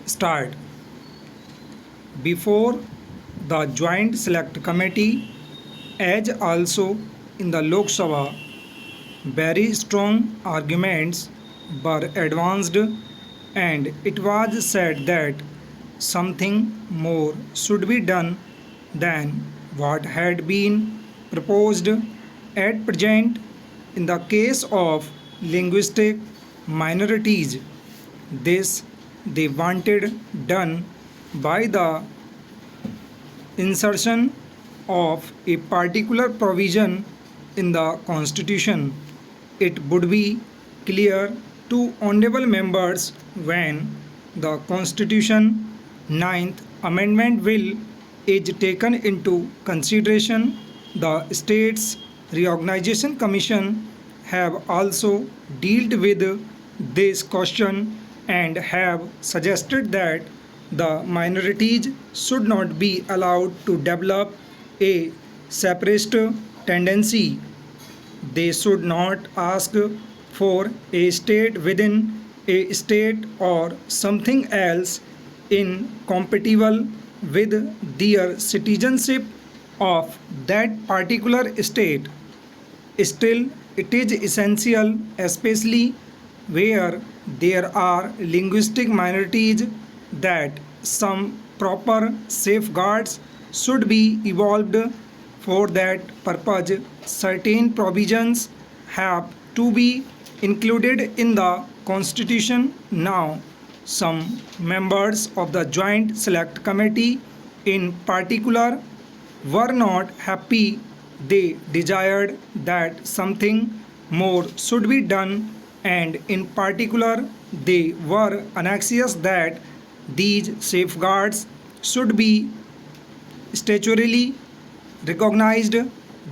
Start. Before the Joint Select Committee, as also in the Lok Sabha, very strong arguments were advanced, and it was said that something more should be done than what had been proposed at present in the case of linguistic minorities. This they wanted done by the insertion of a particular provision in the Constitution. It would be clear to honorable members when the Constitution Ninth Amendment Bill is taken into consideration. The States Reorganization Commission have also dealt with this question and have suggested that the minorities should not be allowed to develop a separatist tendency. They should not ask for a state within a state or something else incompatible with their citizenship of that particular state. Still, it is essential, especially where there are linguistic minorities, that some proper safeguards should be evolved. For that purpose, certain provisions have to be included in the Constitution. Now, some members of the Joint Select Committee, in particular, were not happy. They desired that something more should be done, and in particular, they were anxious that these safeguards should be statutorily recognized,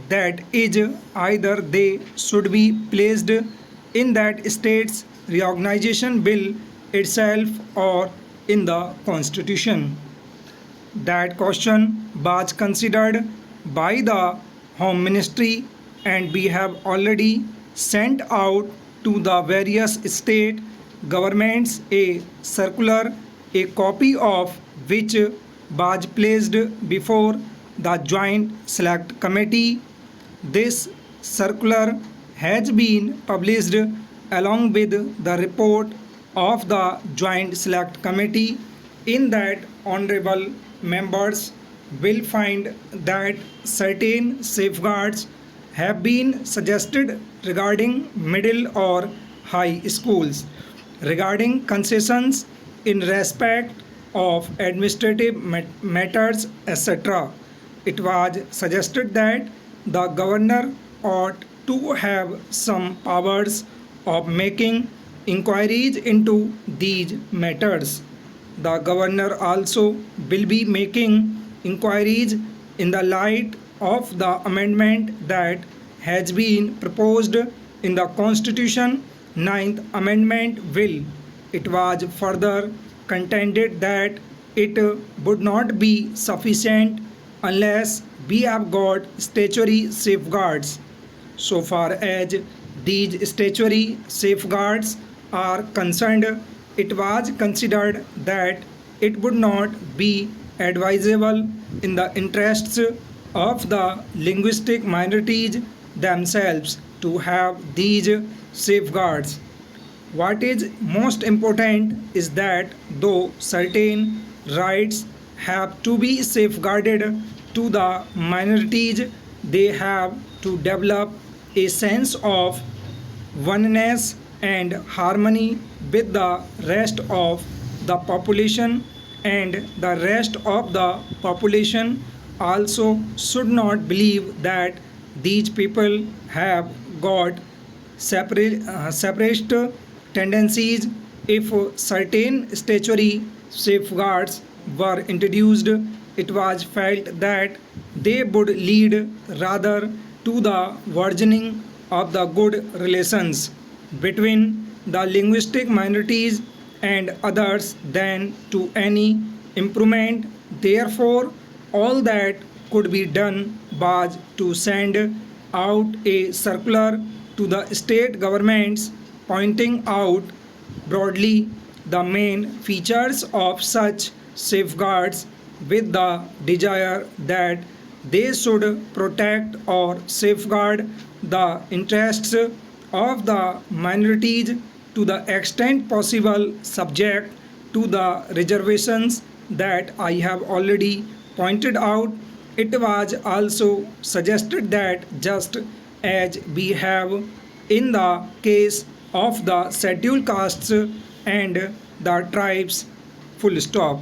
that is, either they should be placed in that state's reorganization bill itself or in the Constitution. That question was considered by the Home Ministry, and we have already sent out to the various state governments a circular, a copy of which was placed before the Joint Select Committee. This circular has been published along with the report of the Joint Select Committee. In that, honorable members will find that certain safeguards have been suggested regarding middle or high schools, regarding concessions in respect of administrative matters, etc. It was suggested that the governor ought to have some powers of making inquiries into these matters. The governor also will be making inquiries in the light of the amendment that has been proposed in the Constitution Ninth Amendment Bill. It was further contended that it would not be sufficient unless we have got statutory safeguards. So far as these statutory safeguards are concerned, it was considered that it would not be advisable in the interests of the linguistic minorities themselves to have these safeguards. What is most important is that though certain rights have to be safeguarded to the minorities, they have to develop a sense of oneness and harmony with the rest of the population, and the rest of the population also should not believe that these people have got separatist tendencies. If certain statutory safeguards were introduced, it was felt that they would lead rather to the worsening of the good relations between the linguistic minorities and others than to any improvement. Therefore, all that could be done was to send out a circular to the state governments pointing out broadly the main features of such safeguards with the desire that they should protect or safeguard the interests of the minorities to the extent possible, subject to the reservations that I have already pointed out. It was also suggested that just as we have in the case of the scheduled castes and the tribes, full stop.